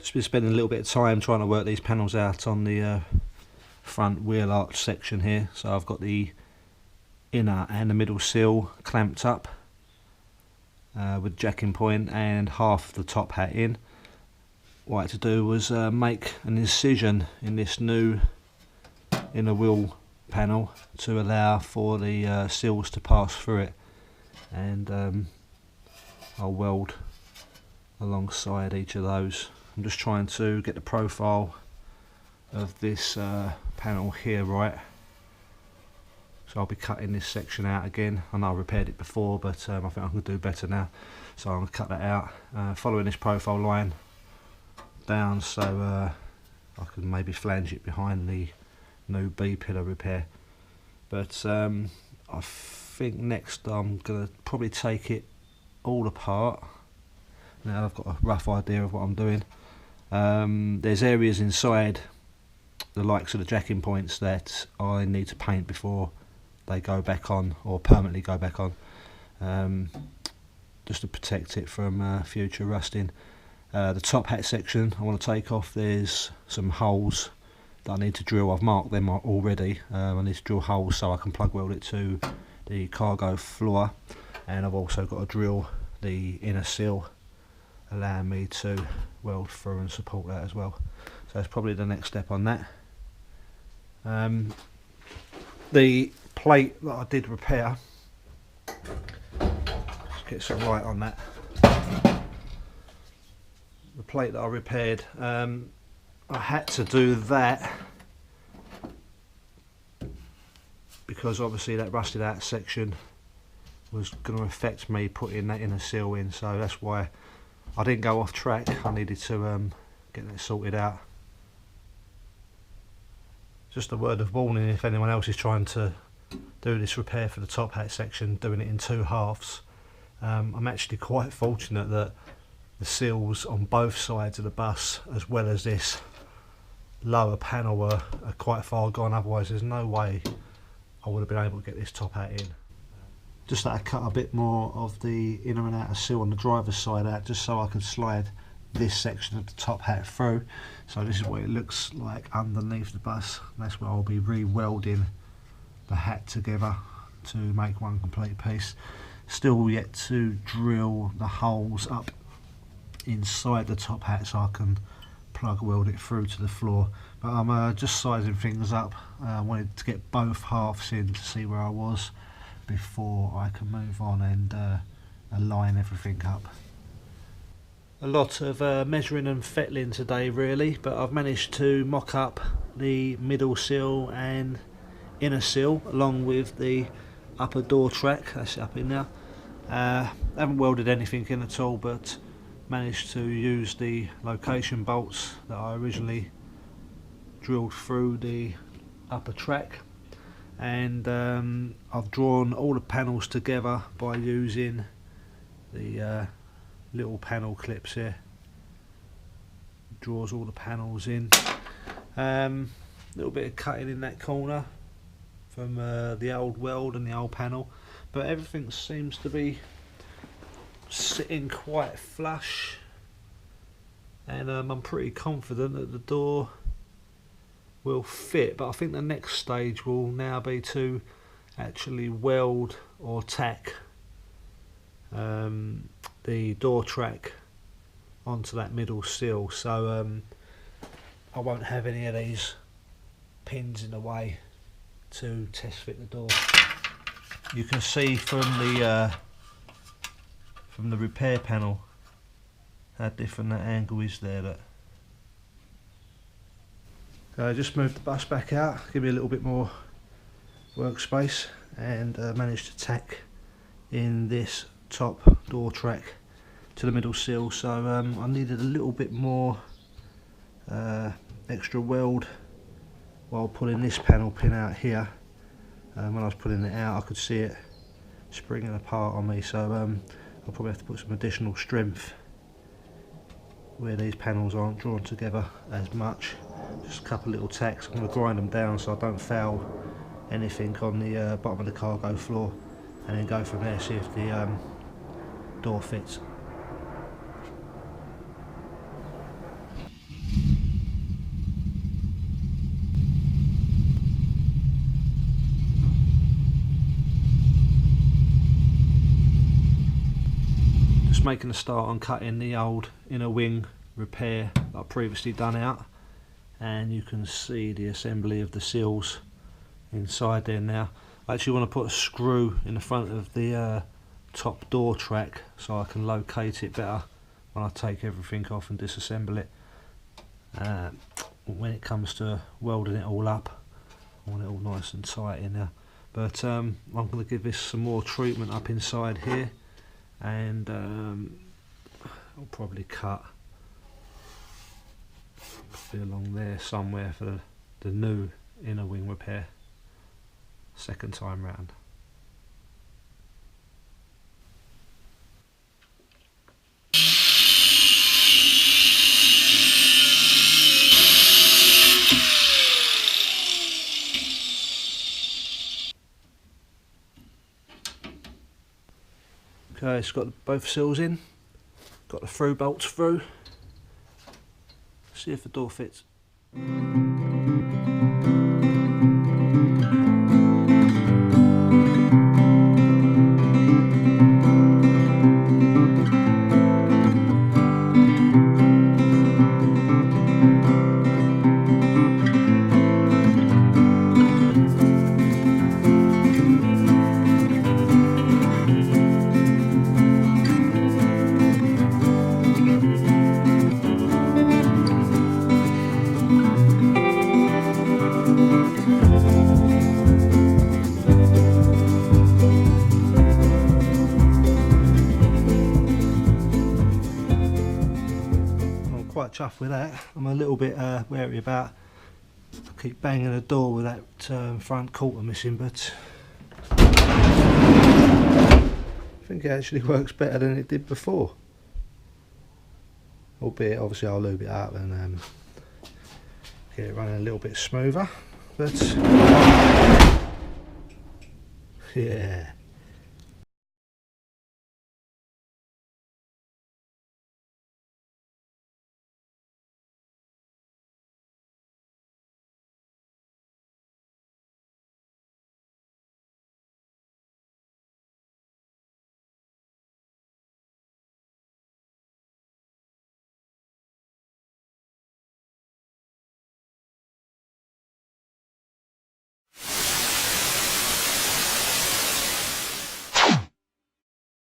Just been spending a little bit of time trying to work these panels out on the front wheel arch section here. So I've got the inner and the middle sill clamped up with jacking point and half of the top hat in. What I had to do was make an incision in this new inner wheel panel to allow for the sills to pass through it, and I'll weld alongside each of those. I'm just trying to get the profile of this panel here right, so I'll be cutting this section out again. I know I repaired it before, but I think I can do better now, so I'm going to cut that out, following this profile line down, so I can maybe flange it behind the new B-pillar repair. But I think next I'm going to probably take it all apart. Now I've got a rough idea of what I'm doing. There's areas inside the likes of the jacking points that I need to paint before they go back on, or permanently go back on, just to protect it from future rusting. The top hat section I want to take off. There's some holes that I need to drill. I've marked them already. I need to drill holes so I can plug weld it to the cargo floor, and I've also got to drill the inner sill, allowing me to weld through and support that as well. So that's probably the next step on that. The plate that I did repair, let's get some light on that. The plate that I repaired, I had to do that because obviously that rusted out section was going to affect me putting that inner sill in, so that's why I didn't go off track. I needed to get that sorted out. Just a word of warning, if anyone else is trying to do this repair for the top hat section, doing it in two halves. I'm actually quite fortunate that the sills on both sides of the bus, as well as this lower panel, are quite far gone. Otherwise there's no way I would have been able to get this top hat in. Just that I cut a bit more of the inner and outer sill on the driver's side out, just so I could slide this section of the top hat through. So this is what it looks like underneath the bus. That's where I'll be re-welding the hat together to make one complete piece. Still yet to drill the holes up inside the top hat so I can plug weld it through to the floor. But I'm just sizing things up. I wanted to get both halves in to see where I was before I can move on and align everything up. A lot of measuring and fettling today really, but I've managed to mock up the middle sill and inner sill along with the upper door track. That's up in now. Haven't welded anything in at all, but managed to use the location bolts that I originally drilled through the upper track, and I've drawn all the panels together by using the little panel clips here. Draws all the panels in. Little bit of cutting in that corner from the old weld and the old panel, but everything seems to be sitting quite flush, and I'm pretty confident that the door will fit. But I think the next stage will now be to actually weld or tack the door track onto that middle sill, so I won't have any of these pins in the way to test fit the door. You can see from the repair panel how different that angle is there. That I just moved the bus back out, give me a little bit more workspace, and managed to tack in this top door track to the middle sill. So I needed a little bit more extra weld while pulling this panel pin out here. When I was pulling it out I could see it springing apart on me, so I'll probably have to put some additional strength where these panels aren't drawn together as much. Just a couple little tacks. I'm going to grind them down so I don't foul anything on the bottom of the cargo floor, and then go from there, see if the door fits. just making a start on cutting the old inner wing repair that I previously done out, and you can see the assembly of the sills inside there now. I actually want to put a screw in the front of the top door track so I can locate it better when I take everything off and disassemble it. When it comes to welding it all up, I want it all nice and tight in there. But I'm going to give this some more treatment up inside here, and I'll probably cut along there somewhere for the new inner wing repair second time round. Okay, it's got both sills in, got the through bolts through. See if the door fits. Quite chuffed with that. I'm a little bit wary about I keep banging the door with that front quarter missing, but I think it actually works better than it did before. Albeit obviously I'll lube it up and get it running a little bit smoother, but yeah.